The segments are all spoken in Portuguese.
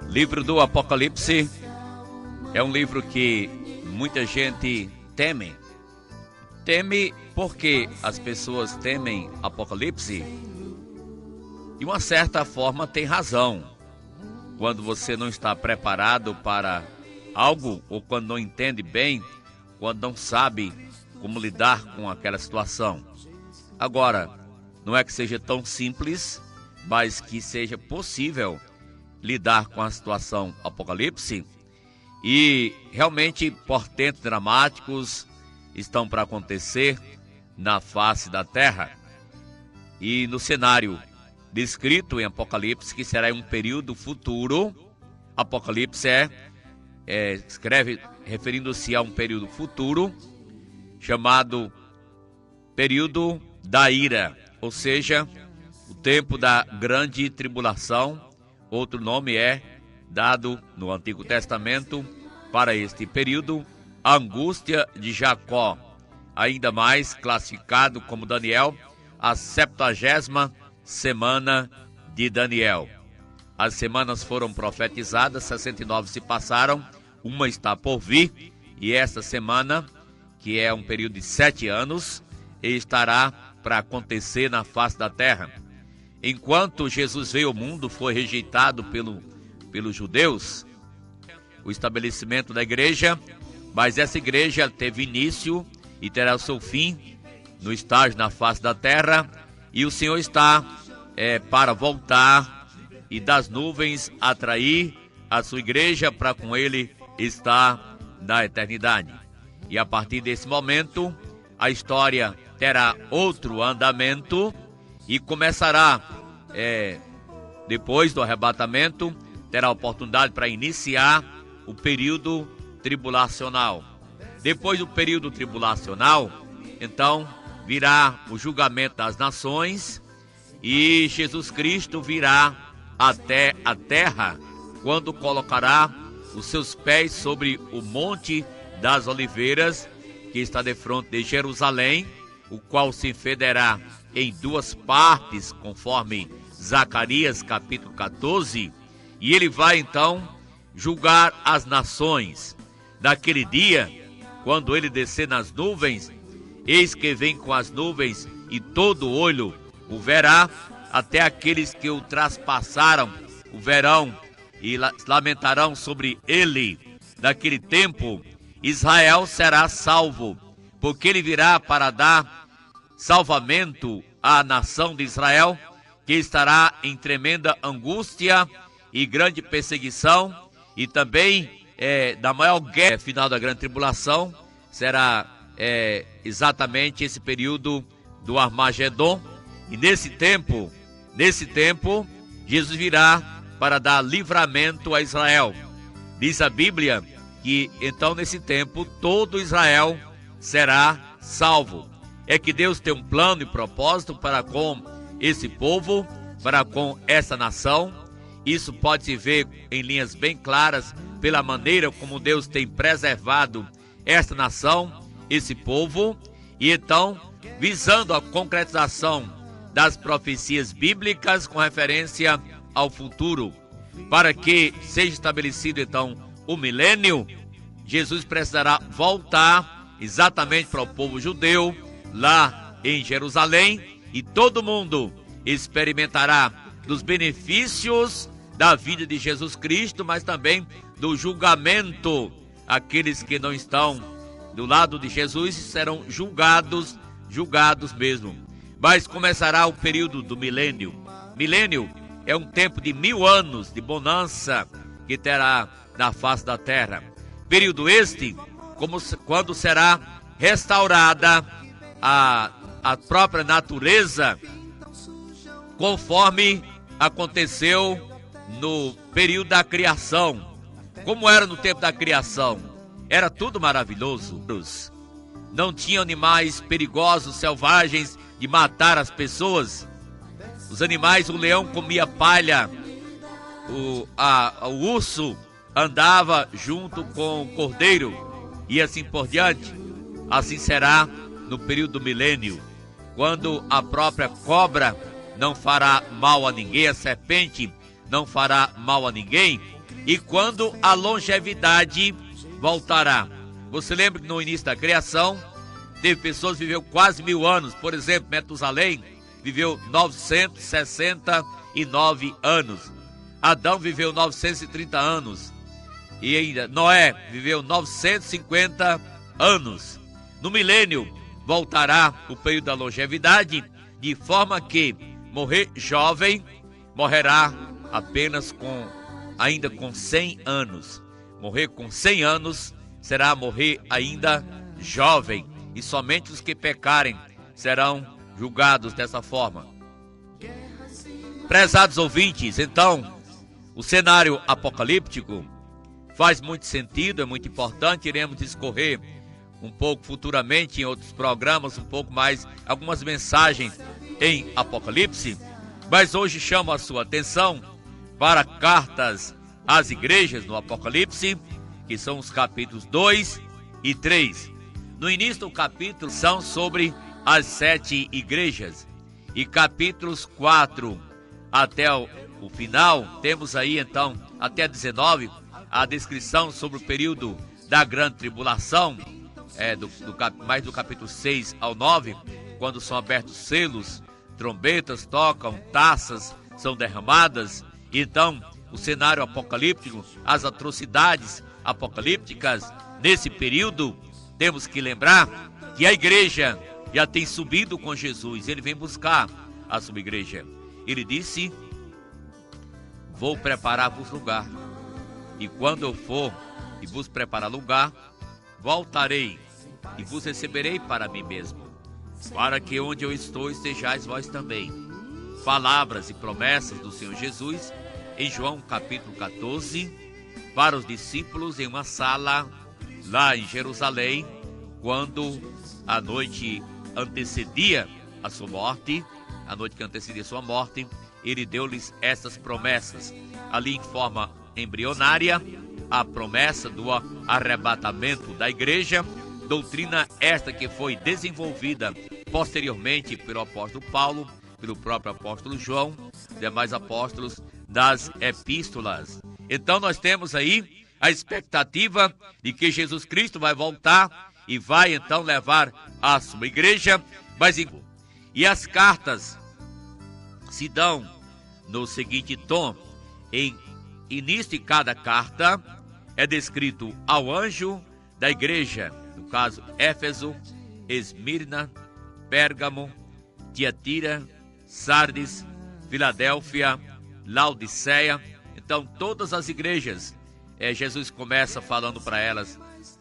Livro do Apocalipse é um livro que muita gente teme. Teme porque as pessoas temem Apocalipse. De uma certa forma tem razão. Quando você não está preparado para algo, ou quando não entende bem, quando não sabe como lidar com aquela situação. Agora, não é que seja tão simples, mas que seja possível lidar com a situação Apocalipse. E realmente portentos dramáticos estão para acontecer na face da terra. E no cenário descrito em Apocalipse, que será em um período futuro, Apocalipse escreve referindo-se a um período futuro, chamado período da ira, ou seja, o tempo da grande tribulação. Outro nome é dado no Antigo Testamento para este período, a angústia de Jacó, ainda mais classificado como Daniel, a 70ª semana de Daniel. As semanas foram profetizadas, 69 se passaram, uma está por vir, e esta semana, que é um período de 7 anos, estará para acontecer na face da terra. Enquanto Jesus veio ao mundo, foi rejeitado pelos judeus, o estabelecimento da igreja, mas essa igreja teve início e terá o seu fim no estágio na face da terra, e o Senhor está para voltar e das nuvens atrair a sua igreja para com ele estar na eternidade. E a partir desse momento, a história terá outro andamento e começará, depois do arrebatamento, terá oportunidade para iniciar o período tribulacional. Depois do período tribulacional, então, virá o julgamento das nações e Jesus Cristo virá até a terra, quando colocará os seus pés sobre o Monte das Oliveiras, que está defronte de Jerusalém, o qual se federá em 2 partes, conforme Zacarias capítulo 14, e ele vai então julgar as nações. Naquele dia, quando ele descer nas nuvens, eis que vem com as nuvens, e todo olho o verá, até aqueles que o traspassaram o verão e lamentarão sobre ele. Naquele tempo, Israel será salvo, porque ele virá para dar salvamento à nação de Israel, que estará em tremenda angústia e grande perseguição, e também da maior guerra final da grande tribulação, será exatamente esse período do Armagedon. E nesse tempo, Jesus virá para dar livramento a Israel. Diz a Bíblia que então nesse tempo todo Israel será salvo. É que Deus tem um plano e propósito para com esse povo, para com essa nação. Isso pode se ver em linhas bem claras pela maneira como Deus tem preservado esta nação, esse povo, e então visando a concretização das profecias bíblicas com referência ao futuro, para que seja estabelecido então o milênio. Jesus precisará voltar exatamente para o povo judeu lá em Jerusalém, e todo mundo experimentará dos benefícios da vida de Jesus Cristo, mas também do julgamento. Aqueles que não estão do lado de Jesus serão julgados mesmo. Mas começará o período do milênio. Milênio é um tempo de 1000 anos de bonança que terá na face da terra. Período este, quando será restaurada a própria natureza, conforme aconteceu no período da criação. Como era no tempo da criação? Era tudo maravilhoso. Não tinha animais perigosos, selvagens, de matar as pessoas. Os animais, o leão comia palha, o urso andava junto com o cordeiro, e assim por diante. Assim será no período do milênio, quando a própria cobra não fará mal a ninguém, a serpente não fará mal a ninguém, e quando a longevidade voltará. Você lembra que no início da criação, teve pessoas que viveu quase 1000 anos. Por exemplo, Metusalém viveu 969 anos. Adão viveu 930 anos. E ainda Noé viveu 950 anos. No milênio voltará o período da longevidade, de forma que morrer jovem, morrerá apenas ainda com 100 anos. Morrer com 100 anos será morrer ainda jovem. E somente os que pecarem serão julgados dessa forma. Prezados ouvintes, então, o cenário apocalíptico faz muito sentido, é muito importante. Iremos discorrer um pouco futuramente em outros programas, um pouco mais, algumas mensagens em Apocalipse. Mas hoje chamo a sua atenção para cartas às igrejas no Apocalipse, que são os capítulos 2 e 3. No início do capítulo são sobre as 7 igrejas, e capítulos 4 até o final, temos aí então até 19 a descrição sobre o período da grande tribulação, mais do capítulo 6 ao 9, quando são abertos selos, trombetas tocam, taças são derramadas. Então o cenário apocalíptico, as atrocidades apocalípticas nesse período. Temos que lembrar que a igreja já tem subido com Jesus. Ele vem buscar a sua igreja. Ele disse: vou preparar-vos lugar, e quando eu for e vos preparar lugar, voltarei e vos receberei para mim mesmo, para que onde eu estou estejais vós também. Palavras e promessas do Senhor Jesus em João capítulo 14 para os discípulos em uma sala lá em Jerusalém, quando a noite antecedia a sua morte, ele deu-lhes essas promessas. Ali em forma embrionária, a promessa do arrebatamento da igreja, doutrina esta que foi desenvolvida posteriormente pelo apóstolo Paulo, pelo próprio apóstolo João, demais apóstolos das epístolas. Então nós temos aí a expectativa de que Jesus Cristo vai voltar e vai então levar a sua igreja. E as cartas se dão no seguinte tom: em início de cada carta é descrito ao anjo da igreja, no caso Éfeso, Esmirna, Pérgamo, Tiatira, Sardes, Filadélfia, Laodiceia. Então todas as igrejas, Jesus começa falando para elas: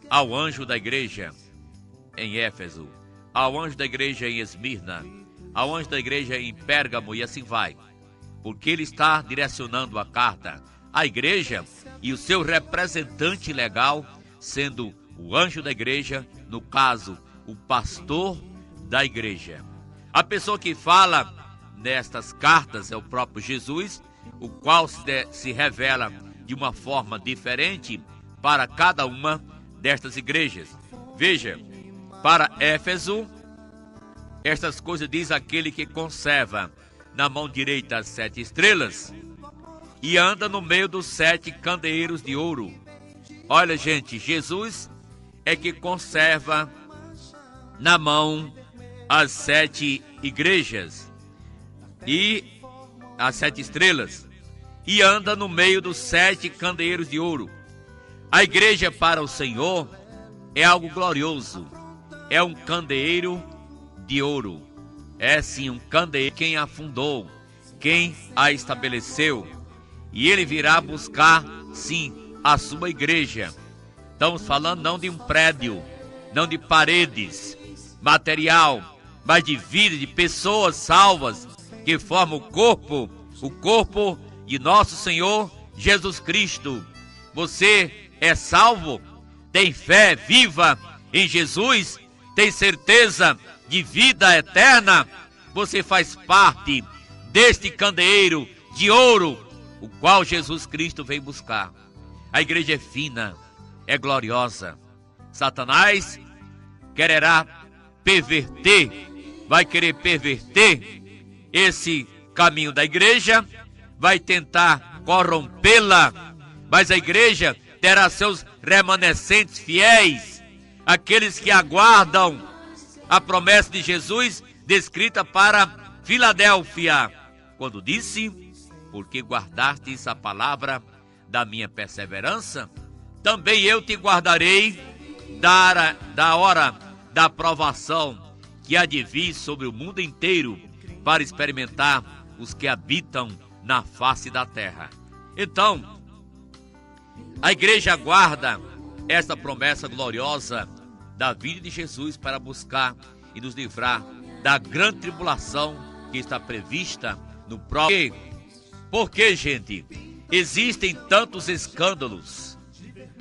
ao anjo da igreja em Éfeso, ao anjo da igreja em Esmirna, ao anjo da igreja em Pérgamo, e assim vai, porque ele está direcionando a carta à igreja e o seu representante legal sendo o anjo da igreja, no caso, o pastor da igreja. A pessoa que fala nestas cartas é o próprio Jesus, o qual se revela de uma forma diferente para cada uma destas igrejas. Veja, para Éfeso, estas coisas diz aquele que conserva na mão direita as 7 estrelas e anda no meio dos 7 candeeiros de ouro. Olha, gente, Jesus é que conserva na mão as 7 igrejas e as 7 estrelas, e anda no meio dos 7 candeeiros de ouro. A igreja para o Senhor é algo glorioso, é um candeeiro de ouro. É sim um candeeiro, quem a fundou, quem a estabeleceu, e ele virá buscar sim a sua igreja. Estamos falando não de um prédio, não de paredes, material, mas de vida, de pessoas salvas que formam o corpo de nosso Senhor Jesus Cristo. Você é salvo? Tem fé viva em Jesus? Tem certeza de vida eterna? Você faz parte deste candeeiro de ouro, o qual Jesus Cristo veio buscar. A igreja é fina, é gloriosa. Satanás quererá perverter, vai querer perverter esse caminho da igreja, vai tentar corrompê-la, mas a igreja terá seus remanescentes fiéis, aqueles que aguardam a promessa de Jesus descrita para Filadélfia, quando disse: porque guardastes a palavra da minha perseverança, também eu te guardarei da hora da provação que há de vir sobre o mundo inteiro, para experimentar os que habitam na face da terra. Então, a igreja aguarda esta promessa gloriosa da vinda de Jesus para buscar e nos livrar da grande tribulação que está prevista no próximo. Porque, gente, existem tantos escândalos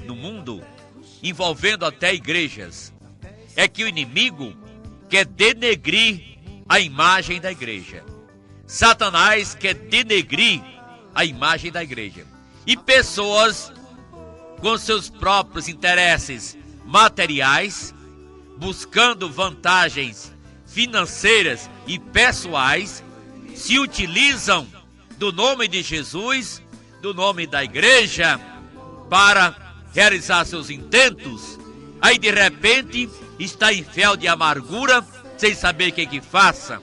no mundo envolvendo até igrejas. É que o inimigo quer denegrir a imagem da igreja. Satanás quer denegrir a imagem da igreja. E pessoas com seus próprios interesses materiais, buscando vantagens financeiras e pessoais, se utilizam do nome de Jesus, do nome da igreja, para realizar seus intentos. Aí de repente está em fel de amargura, sem saber o que faça.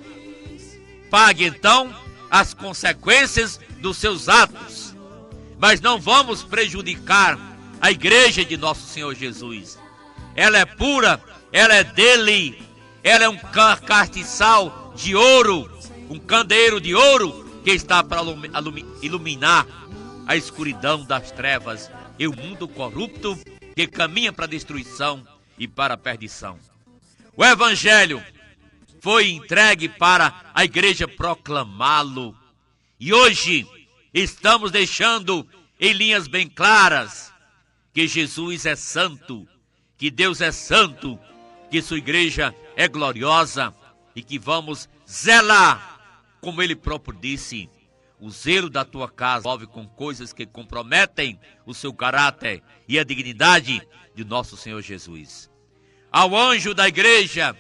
Pague então as consequências dos seus atos. Mas não vamos prejudicar a igreja de nosso Senhor Jesus. Ela é pura, ela é dele, ela é um castiçal de ouro, um candeeiro de ouro que está para iluminar a escuridão das trevas e o mundo corrupto que caminha para a destruição e para a perdição. O evangelho foi entregue para a igreja proclamá-lo. E hoje estamos deixando em linhas bem claras que Jesus é santo, que Deus é santo, que sua igreja é gloriosa e que vamos zelar, como ele próprio disse: o zelo da tua casa envolve com coisas que comprometem o seu caráter e a dignidade de nosso Senhor Jesus. Ao anjo da igreja,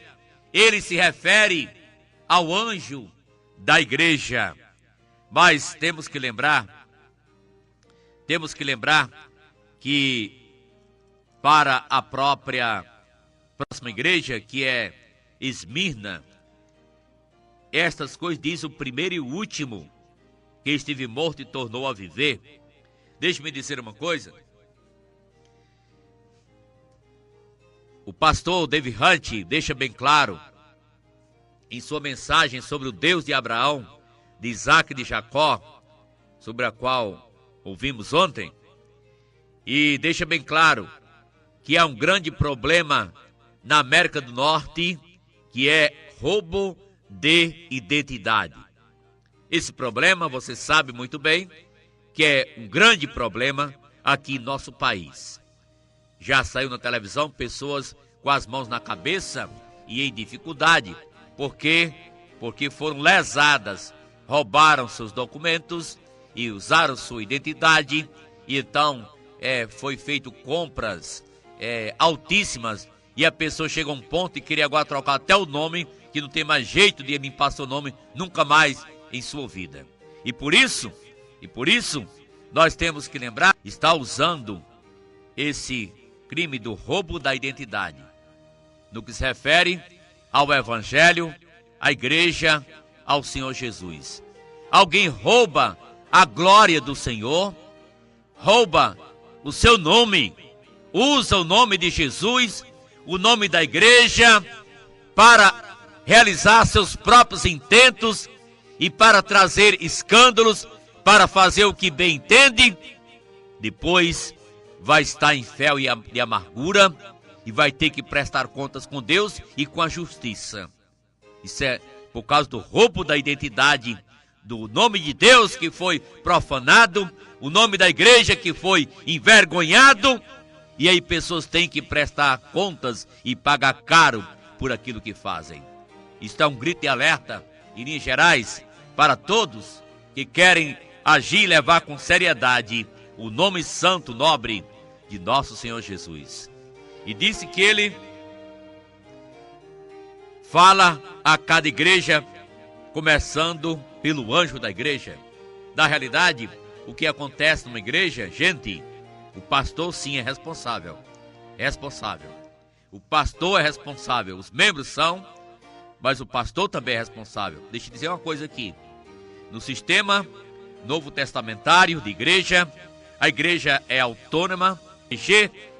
ele se refere ao anjo da igreja. Mas temos que lembrar que para a própria próxima igreja, que é Esmirna, estas coisas diz o primeiro e o último, que esteve morto e tornou a viver. Deixe-me dizer uma coisa. O pastor David Hunt deixa bem claro em sua mensagem sobre o Deus de Abraão, de Isaac e de Jacó, sobre a qual ouvimos ontem, e deixa bem claro que há um grande problema na América do Norte, que é roubo de identidade. Esse problema, você sabe muito bem, que é um grande problema aqui em nosso país. Já saiu na televisão pessoas com as mãos na cabeça e em dificuldade, porque foram lesadas, roubaram seus documentos e usaram sua identidade, e então foi feito compras altíssimas, e a pessoa chega a um ponto e queria agora trocar até o nome, que não tem mais jeito de limpar seu nome nunca mais em sua vida. E por isso, nós temos que lembrar, está usando esse crime do roubo da identidade, no que se refere ao evangelho, à igreja, ao Senhor Jesus. Alguém rouba a glória do Senhor, rouba o seu nome, usa o nome de Jesus, o nome da igreja, para realizar seus próprios intentos e para trazer escândalos, para fazer o que bem entende. Depois vai estar em fel e amargura e vai ter que prestar contas com Deus e com a justiça. Isso é por causa do roubo da identidade, do nome de Deus que foi profanado, o nome da igreja que foi envergonhado, e aí pessoas têm que prestar contas e pagar caro por aquilo que fazem. Isto é um grito de alerta, em linhas gerais, para todos que querem agir e levar com seriedade o nome santo, nobre de nosso Senhor Jesus. E disse que ele fala a cada igreja, começando pelo anjo da igreja. Na realidade, o que acontece numa igreja, gente, o pastor sim é responsável. Responsável. O pastor é responsável, os membros são, mas o pastor também é responsável. Deixa eu dizer uma coisa aqui. No sistema novo testamentário de igreja, a igreja é autônoma,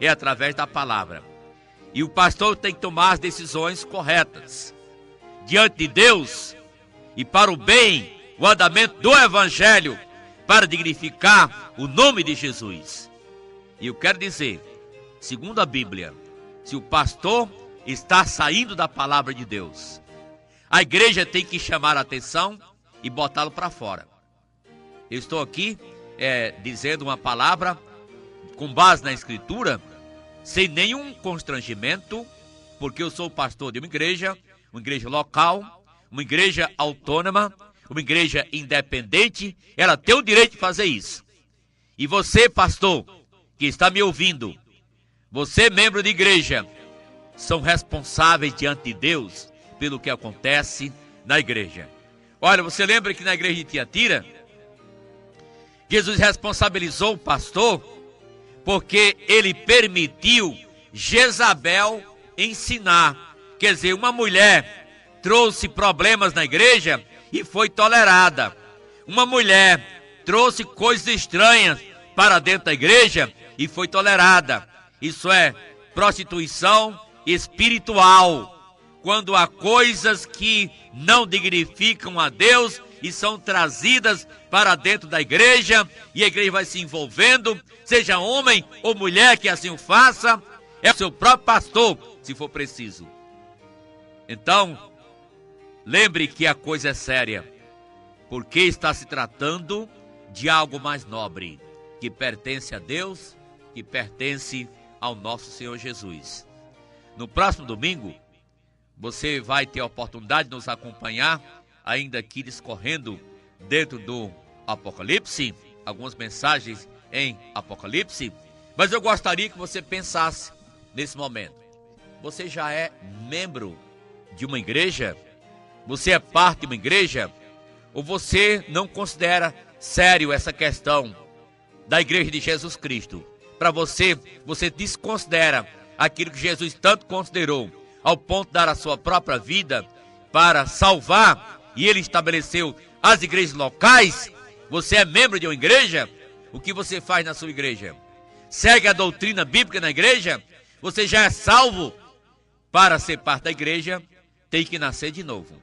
é através da palavra. E o pastor tem que tomar as decisões corretas diante de Deus e para o bem, o andamento do evangelho, para dignificar o nome de Jesus. E eu quero dizer, segundo a Bíblia, se o pastor está saindo da palavra de Deus, a igreja tem que chamar a atenção e botá-lo para fora. Eu estou aqui dizendo uma palavra com base na Escritura, sem nenhum constrangimento, porque eu sou pastor de uma igreja local, uma igreja autônoma, uma igreja independente, ela tem o direito de fazer isso. E você, pastor, que está me ouvindo, você, membro de igreja, são responsáveis diante de Deus pelo que acontece na igreja. Olha, você lembra que na igreja de Tiatira, Jesus responsabilizou o pastor porque ele permitiu Jezabel ensinar. Quer dizer, uma mulher trouxe problemas na igreja e foi tolerada. Uma mulher trouxe coisas estranhas para dentro da igreja e foi tolerada. Isso é prostituição espiritual. Quando há coisas que não dignificam a Deus e são trazidas para dentro da igreja, e a igreja vai se envolvendo, seja homem ou mulher que assim o faça, é o seu próprio pastor, se for preciso. Então, lembre que a coisa é séria, porque está se tratando de algo mais nobre, que pertence a Deus, que pertence ao nosso Senhor Jesus. No próximo domingo, você vai ter a oportunidade de nos acompanhar, ainda aqui discorrendo dentro do Apocalipse, algumas mensagens em Apocalipse, mas eu gostaria que você pensasse nesse momento. Você já é membro de uma igreja? Você é parte de uma igreja? Ou você não considera sério essa questão da igreja de Jesus Cristo? Para você, você desconsidera aquilo que Jesus tanto considerou, ao ponto de dar a sua própria vida para salvar, e ele estabeleceu as igrejas locais. Você é membro de uma igreja? O que você faz na sua igreja? Segue a doutrina bíblica na igreja? Você já é salvo? Para ser parte da igreja, tem que nascer de novo.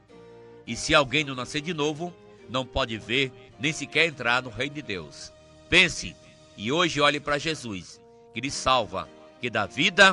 E se alguém não nascer de novo, não pode ver, nem sequer entrar no reino de Deus. Pense, e hoje olhe para Jesus, que lhe salva, que dá vida